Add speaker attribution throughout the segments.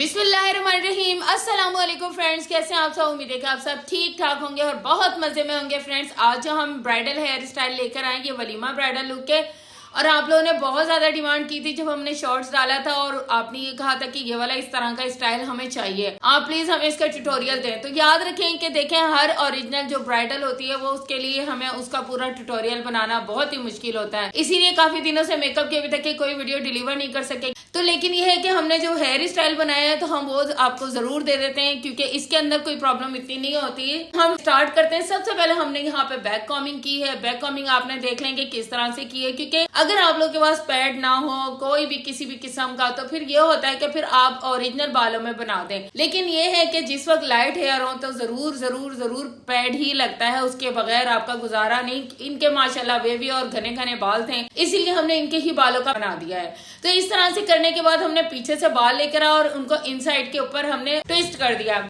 Speaker 1: बिस्मिल्लाहिर्रहमानिर्रहीम। अस्सलाम वालेकुम फ्रेंड्स, कैसे हैं आप सब। उम्मीद है कि आप सब ठीक ठाक होंगे और बहुत मजे में होंगे। फ्रेंड्स, आज जो हम ब्राइडल हेयर स्टाइल लेकर आए ये वलीमा ब्राइडल लुक है और आप लोगों ने बहुत ज्यादा डिमांड की थी जब हमने शॉर्ट्स डाला था और आपने ये कहा था कि ये वाला इस तरह का स्टाइल हमें चाहिए, आप प्लीज हमें इसका ट्यूटोरियल दें। तो याद रखें कि देखें, हर ओरिजिनल जो ब्राइडल होती है वो उसके लिए हमें उसका पूरा ट्यूटोरियल बनाना बहुत ही मुश्किल होता है, इसीलिए काफी दिनों से मेकअप के अभी तक की कोई वीडियो डिलीवर नहीं कर सके। तो लेकिन ये है कि हमने जो हेयर स्टाइल बनाया है तो हम वो आपको जरूर दे देते हैं, क्योंकि इसके अंदर कोई प्रॉब्लम इतनी नहीं होती है। हम स्टार्ट करते हैं। सबसे पहले हमने यहाँ पे बैक कॉमिंग की है। बैक कॉमिंग आपने देख लेंगे किस तरह से की है, क्योंकि अगर आप लोग के पास पैड ना हो कोई भी किसी भी किस्म का तो फिर ये होता है कि फिर आप ओरिजिनल बालों में बना दें। लेकिन ये है कि जिस वक्त लाइट हेयर हो तो जरूर जरूर जरूर पैड ही लगता है, उसके बगैर आपका गुजारा नहीं। इनके माशाल्लाह वेवी और घने घने बाल थे, इसीलिए हमने इनके ही बालों का बना दिया है। तो इस तरह से करने के बाद हमने पीछे से बाल लेकर आया और उनको इनसाइड के ऊपर हमने ट्विस्ट कर दिया।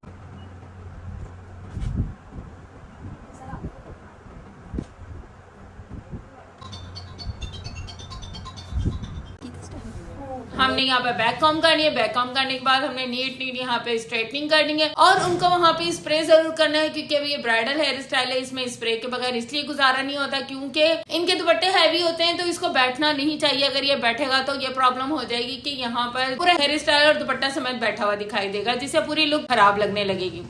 Speaker 1: हमने यहाँ पे बैक कॉम करनी है। बैक कॉम करने के बाद हमने नीट यहाँ पे स्ट्रेटनिंग करनी है और उनको वहां पे स्प्रे जरूर करना है, क्योंकि अभी ये ब्राइडल हेयर स्टाइल है, इसमें स्प्रे के बगैर इसलिए गुजारा नहीं होता क्योंकि इनके दुपट्टे हैवी होते हैं, तो इसको बैठना नहीं चाहिए। अगर ये बैठेगा तो ये प्रॉब्लम हो जाएगी कि यहाँ पर पूरा हेयर स्टाइल और दुपट्टा समेत बैठा हुआ दिखाई देगा, जिससे पूरी लुक खराब लगने लगेगी।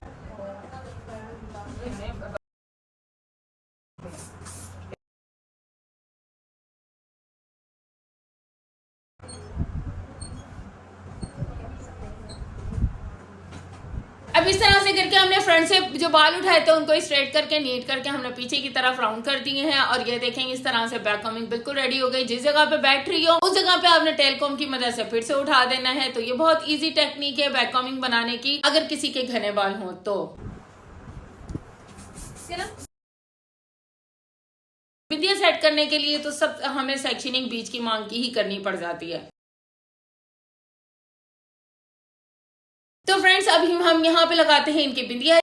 Speaker 1: अब इस तरह से करके हमने फ्रंट से जो बाल उठाए थे उनको स्ट्रेट करके नीट करके हमने पीछे की तरफ राउंड कर दिए हैं और ये देखेंगे इस तरह से बैक कॉमिंग बिल्कुल रेडी हो गई। जिस जगह पे बैठ रही हो उस जगह पे आपने टेल कॉम की मदद से फिर से उठा देना है। तो ये बहुत इजी टेक्निक है बैक कॉमिंग बनाने की, अगर किसी के घने बाल हो तो। बिंदिया सेट करने के लिए तो सब हमें सेक्शनिंग बीच की मांग की ही करनी पड़ जाती है। तो फ्रेंड्स, अभी हम यहाँ पे लगाते हैं इनकी बिंदिया।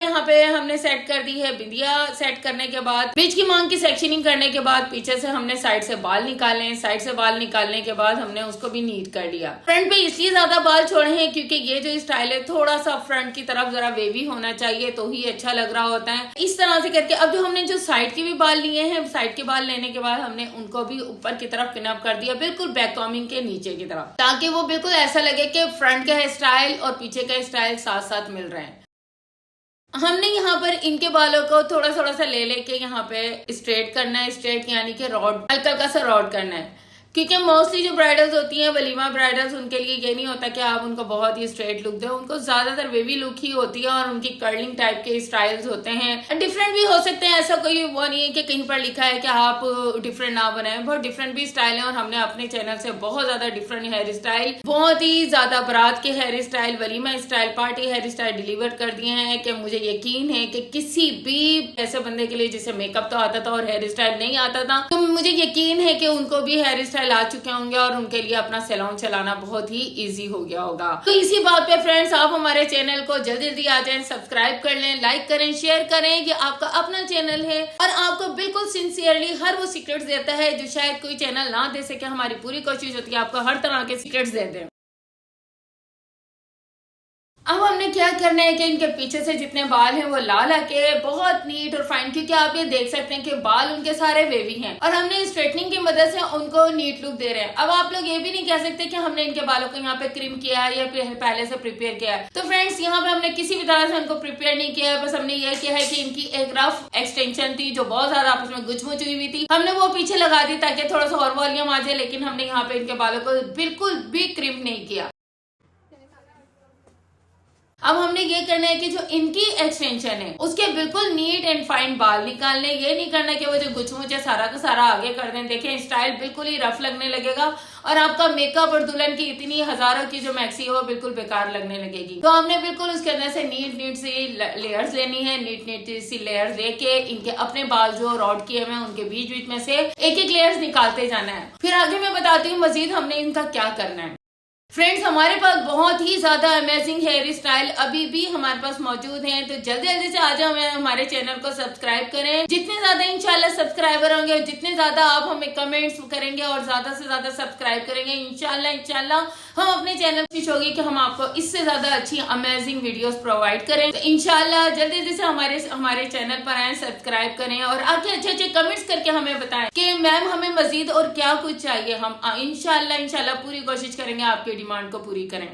Speaker 1: यहाँ पे हमने सेट कर दी है बिंदिया। सेट करने के बाद बीच की मांग की सेक्शनिंग करने के बाद पीछे से हमने साइड से बाल निकाले। साइड से बाल निकालने के बाद हमने उसको भी नीट कर लिया। फ्रंट पे इसलिए ज्यादा बाल छोड़े हैं क्योंकि ये जो स्टाइल है थोड़ा सा फ्रंट की तरफ जरा वेवी होना चाहिए तो ही अच्छा लग रहा होता है। इस तरह से करके अब जो हमने जो साइड के भी बाल लिए हैं, साइड के बाल लेने के बाद हमने उनको भी ऊपर की तरफ पिन अप कर दिया, बिल्कुल बैक कॉमिंग के नीचे की तरफ, ताकि वो बिल्कुल ऐसा लगे कि फ्रंट का स्टाइल और पीछे का स्टाइल साथ साथ मिल रहे हैं। हमने यहाँ पर इनके बालों को थोड़ा थोड़ा सा ले लेके यहाँ पे स्ट्रेट करना है। स्ट्रेट यानी कि रॉड, हल्का हल्का सा रॉड करना है, क्योंकि मोस्टली जो ब्राइडल्स होती हैं वलीमा ब्राइडल्स, उनके लिए ये नहीं होता कि आप उनको बहुत ही स्ट्रेट लुक दें। उनको ज्यादातर वेवी लुक ही होती है और उनकी कर्लिंग टाइप के स्टाइल्स होते हैं। डिफरेंट भी हो सकते हैं, ऐसा कोई वो नहीं है कि कहीं पर लिखा है कि आप डिफरेंट ना बनाए। बहुत डिफरेंट भी स्टाइल है और हमने अपने चैनल से बहुत ज्यादा डिफरेंट हेयर स्टाइल, बहुत ही ज्यादा बारात के हेयर स्टाइल, वलीमा style, party hair style deliver कर दिए हैं कि मुझे यकीन है कि किसी भी ऐसे बंदे के लिए जिसे मेकअप तो आता था और हेयर स्टाइल नहीं आता था, तो मुझे यकीन है कि उनको भी हेयर स्टाइल आ चुके होंगे और उनके लिए अपना सैलून चलाना बहुत ही इजी हो गया होगा। तो इसी बात पे फ्रेंड्स, आप हमारे चैनल को जल्दी जल्दी आ जाएं, सब्सक्राइब कर लें, लाइक करें, शेयर करें। ये आपका अपना चैनल है और आपको बिल्कुल सिंसियरली हर वो सीक्रेट्स देता है जो शायद कोई चैनल ना दे सके। हमारी पूरी कोशिश होती है आपको हर तरह के सीक्रेट्स दे दें। अब हमने क्या करना है कि इनके पीछे से जितने बाल हैं वो ला ला के बहुत नीट और फाइन, क्योंकि आप ये देख सकते हैं कि बाल उनके सारे वेवी हैं और हमने स्ट्रेटनिंग की मदद से उनको नीट लुक दे रहे हैं। अब आप लोग ये भी नहीं कह सकते कि हमने इनके बालों को यहाँ पे क्रीम किया है या पहले से प्रिपेयर किया है। तो फ्रेंड्स, यहाँ पे हमने किसी भी तरह से उनको प्रिपेयर नहीं किया है, बस हमने ये किया है कि इनकी एक रफ एक्सटेंशन थी जो बहुत ज्यादा आपस में गुचमुच हुई थी, हमने वो पीछे लगा दी ताकि थोड़ा सा और वॉल्यूम आ जाए। लेकिन हमने यहाँ पे इनके बालों को बिल्कुल भी क्रीम नहीं किया। अब हमने ये करना है कि जो इनकी एक्सटेंशन है उसके बिल्कुल नीट एंड फाइन बाल निकालने। ये नहीं करना कि वो जो गुचमुच है सारा का सारा आगे कर दें। देखें, स्टाइल बिल्कुल ही रफ लगने लगेगा और आपका मेकअप और दुल्हन की इतनी हजारों की जो मैक्सी है वो बिल्कुल बेकार लगने लगेगी। तो हमने बिल्कुल उसके अंदर से नीट सी लेयर्स लेनी है। नीट सी लेयर्स लेके इनके अपने बाल जो रॉड किए हुए उनके बीच बीच में से एक एक लेयर्स निकालते जाना है। फिर आगे मैं बताती हूँ मजीद हमने इनका क्या करना है। फ्रेंड्स हमारे पास बहुत ही ज्यादा अमेजिंग हेयर स्टाइल अभी भी हमारे पास मौजूद हैं, तो जल्दी जल्दी से आ जाओ, हमारे चैनल को सब्सक्राइब करें। जितने ज्यादा इंशाल्लाह सब्सक्राइबर होंगे, जितने ज्यादा आप हमें कमेंट्स करेंगे और ज्यादा से ज्यादा सब्सक्राइब करेंगे, इंशाल्लाह हम अपने चैनल कोशिश होगी कि हम आपको इससे ज्यादा अच्छी अमेजिंग वीडियोस प्रोवाइड करें। तो इंशाल्लाह जल्दी जल्दी से हमारे चैनल पर आए, सब्सक्राइब करें और आगे अच्छे अच्छे कमेंट्स करके हमें बताएं कि मैम हमें मजीद और क्या कुछ चाहिए। हम इंशाल्लाह पूरी कोशिश करेंगे आपकी डिमांड को पूरी करें।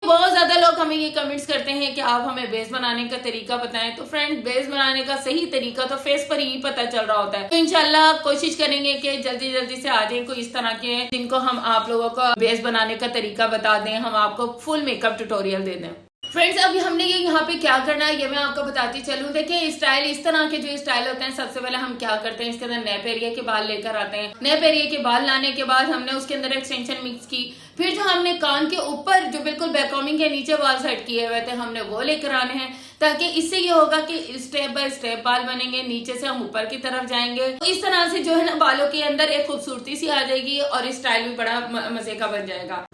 Speaker 1: बहुत ज्यादा लोग हमें ये कमेंट्स करते हैं कि आप हमें बेस बनाने का तरीका बताएं। तो फ्रेंड, बेस बनाने का सही तरीका तो फेस पर ही पता चल रहा होता है। तो इंशाल्लाह कोशिश करेंगे कि जल्दी जल्दी से आ जाए कोई इस तरह के जिनको हम आप लोगों को बेस बनाने का तरीका बता दें, हम आपको फुल मेकअप ट्यूटोरियल दे दें। फ्रेंड्स, अभी हमने ये यहाँ पे क्या करना है ये मैं आपको बताती चलूं। देखिए स्टाइल, इस तरह के जो स्टाइल होते हैं, सबसे पहले हम क्या करते हैं, इसके अंदर नेप एरिया के बाल लेकर आते हैं। नेप एरिया के बाल लाने के बाद हमने उसके अंदर एक्सटेंशन मिक्स की। फिर जो हमने कान के ऊपर जो बिल्कुल बैककॉमिंग के नीचे बाल सेट किए हुए थे, हमने वो लेकर आने हैं, ताकि इससे ये होगा कि स्टेप बाय स्टेप बाल बनेंगे, नीचे से हम ऊपर की तरफ जाएंगे। तो इस तरह से जो है ना बालों के अंदर एक खूबसूरती सी आ जाएगी और स्टाइल भी बड़ा मजे का बन जाएगा।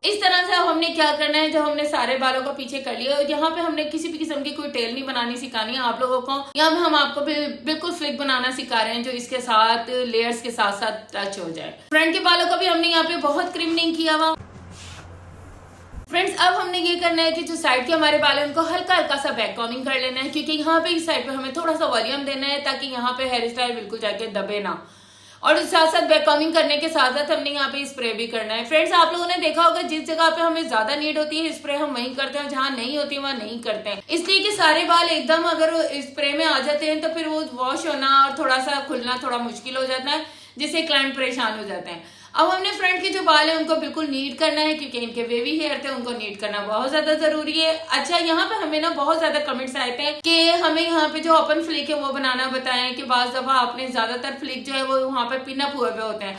Speaker 1: इस तरह से हमने क्या करना है, जो हमने सारे बालों को पीछे कर लिया, यहाँ पे हमने किसी भी किस्म की कोई टेल नहीं बनानी सिखानी है आप लोगों को। यहाँ पे हम आपको बिल्कुल फ्लिक बनाना सिखा रहे हैं, जो इसके साथ लेयर्स के साथ साथ टच हो जाए। फ्रंट के बालों को भी हमने यहाँ पे बहुत क्रीम नहीं किया हुआ। फ्रेंड्स, अब हमने ये करना है कि जो साइड के हमारे बाल है उनको हल्का हल्का सा बैक कॉमिंग कर लेना है, क्योंकि यहाँ पे इस साइड पे हमें थोड़ा सा वॉल्यूम देना है, ताकि यहाँ पे हेयर स्टाइल बिल्कुल जाके दबे ना। और साथ साथ बैक कॉमिंग करने के साथ साथ हमने यहाँ पे स्प्रे भी करना है। फ्रेंड्स, आप लोगों ने देखा होगा जिस जगह पे हमें ज्यादा नीड होती है स्प्रे हम वहीं करते हैं, जहाँ नहीं होती वहाँ नहीं करते हैं, इसलिए कि सारे बाल एकदम अगर स्प्रे में आ जाते हैं तो फिर वो वॉश होना और थोड़ा सा खुलना थोड़ा मुश्किल हो जाता है, जिससे क्लाइंट परेशान हो जाते हैं। अब हमने फ्रंट के जो बाल है उनको बिल्कुल नीट करना है, क्योंकि इनके वेवी हेयर थे, उनको नीट करना बहुत ज्यादा जरूरी है। अच्छा, यहाँ पे हमें ना बहुत ज्यादा कमेंट्स आए थे कि हमें यहाँ पे जो ओपन फ्लिक है वो बनाना बताएं, कि बाज दफा आपने ज्यादातर फ्लिक जो है वो वहाँ पे पिन अप हुए होते हैं।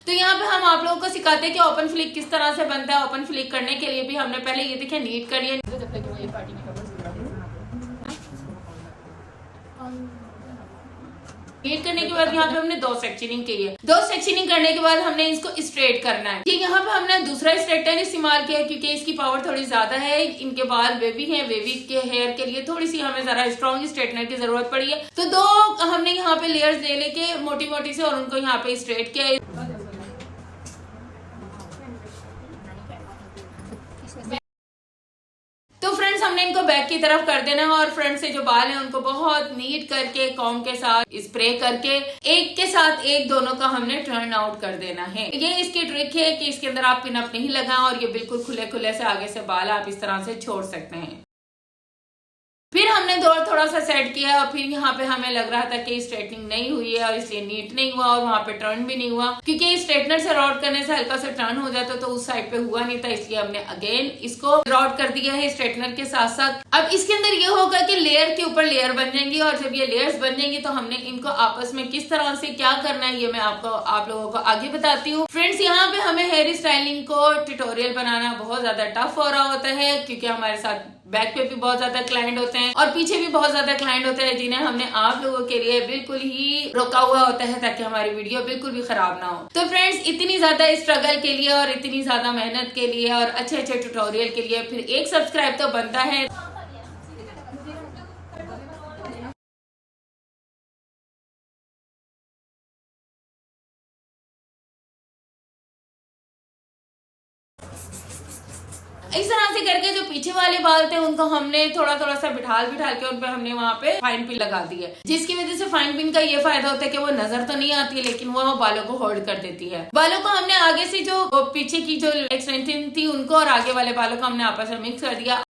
Speaker 1: तो यहाँ पे हम आप लोगों को सिखाते हैं कि ओपन फ्लिक किस तरह से बनता है। ओपन फ्लिक करने के लिए भी हमने पहले ये देखिए नीट कर लिया। नीट करने के बाद यहाँ पे हमने दो सेक्शनिंग की है। दो सेक्शनिंग करने के बाद हमने इसको स्ट्रेट करना है। ये यहाँ पे हमने दूसरा स्ट्रेटनर इस्तेमाल किया, क्योंकि इसकी पावर थोड़ी ज्यादा है। इनके बाल वेवी हैं, वेवी के हेयर के लिए थोड़ी सी हमें जरा स्ट्रॉन्ग स्ट्रेटनर की जरूरत पड़ी है। तो दो हमने यहाँ पे लेयर्स ले लेके मोटी मोटी से और उनको यहाँ पे स्ट्रेट किया। तो फ्रेंड्स, हमने इनको बैक की तरफ कर देना है और फ्रंट से जो बाल हैं उनको बहुत नीट करके कॉम्ब के साथ स्प्रे करके एक के साथ एक दोनों का हमने टर्न आउट कर देना है। ये इसकी ट्रिक है कि इसके अंदर आप पिन अप नहीं लगाएं और ये बिल्कुल खुले खुले से आगे से बाल आप इस तरह से छोड़ सकते हैं। फिर हमने थोड़ा सा सेट किया और फिर यहाँ पे हमें लग रहा था कि स्ट्रेटनिंग नहीं हुई है और इसलिए नीट नहीं हुआ और वहाँ पे टर्न भी नहीं हुआ, क्योंकि स्ट्रेटनर से रॉड करने से हल्का सा टर्न हो जाता तो उस साइड पे हुआ नहीं था, इसलिए हमने अगेन इसको रॉड कर दिया है स्ट्रेटनर के साथ साथ। अब इसके अंदर ये होगा कि लेयर के ऊपर लेयर बन जाएंगी और जब ये लेयर्स बन जाएंगी तो हमने इनको आपस में किस तरह से क्या करना है ये मैं आप लोगों को आगे बताती हूँ। फ्रेंड्स, यहाँ पे हमें हेयर स्टाइलिंग को ट्यूटोरियल बनाना बहुत ज्यादा टफ हो रहा होता है, क्योंकि हमारे साथ बैक पे भी बहुत ज्यादा क्लाइंट होते हैं और पीछे भी बहुत ज्यादा क्लाइंट होते हैं, जिन्हें हमने आप लोगों के लिए बिल्कुल ही रोका हुआ होता है ताकि हमारी वीडियो बिल्कुल भी खराब ना हो। तो फ्रेंड्स, इतनी ज्यादा स्ट्रगल के लिए और इतनी ज्यादा मेहनत के लिए और अच्छे अच्छे ट्यूटोरियल के लिए फिर एक सब्सक्राइब तो बनता है। इस तरह से करके जो पीछे वाले बाल थे उनको हमने थोड़ा थोड़ा सा बिठाल के उन पे हमने वहाँ पे फाइन पिन लगा दी है, जिसकी वजह से फाइन पिन का ये फायदा होता है कि वो नजर तो नहीं आती है लेकिन वो बालों को होल्ड कर देती है। बालों को हमने आगे से जो पीछे की जो एक्सटेंशन थी उनको और आगे वाले बालों को हमने आपस में मिक्स कर दिया।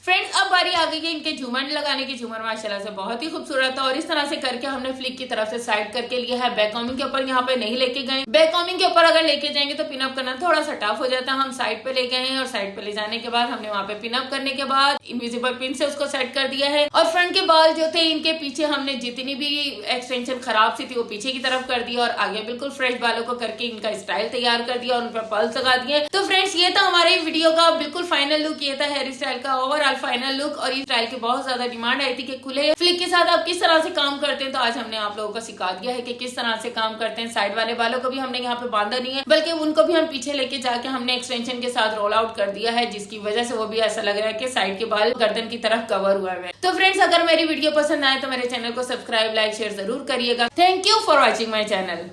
Speaker 1: फ्रेंड्स, अब बारी आ गई है इनके झूमर लगाने की। झूमर माशाल्लाह से बहुत ही खूबसूरत है और इस तरह से करके हमने फ्लिक की तरफ से साइड करके लिया है। बैक कॉमिंग के ऊपर यहाँ पे नहीं लेके गए। बैक कॉमिंग के ऊपर अगर लेके जाएंगे तो पिनअप करना थोड़ा सा टफ हो जाता है। हम साइड पे ले गए हैं और साइड पे ले जाने के बाद हमने वहाँ पे पिनअप करने के बाद इनविजिबल पिन से उसको सेट कर दिया है। और फ्रंट के बाल जो थे इनके पीछे हमने जितनी भी एक्सटेंशन खराब सी थी वो पीछे की तरफ कर दिया और आगे बिल्कुल फ्रेश बालों को करके इनका स्टाइल तैयार कर दिया और उन पर पल्स लगा दिए। तो फ्रेंड्स ये था हमारे वीडियो का बिल्कुल फाइनल लुक, ये था हेयर स्टाइल का ओवरऑल फाइनल लुक। और इस स्टाइल की बहुत ज्यादा डिमांड आई थी कि खुले फ्लिक के साथ आप किस तरह से काम करते हैं, तो आज हमने आप लोगों को सिखा दिया है कि किस तरह से काम करते हैं। साइड वाले बालों को भी हमने यहाँ पे बांधा नहीं है, बल्कि उनको भी हम पीछे लेके जाके हमने एक्सटेंशन के साथ रोल आउट कर दिया है, जिसकी वजह से वो भी ऐसा लग रहा है कि साइड के बाल गर्दन की तरफ कवर हुआ है। तो फ्रेंड्स अगर मेरी वीडियो पसंद आए तो मेरे चैनल को सब्सक्राइब, लाइक, शेयर जरूर करिएगा। Thank you for watching my channel.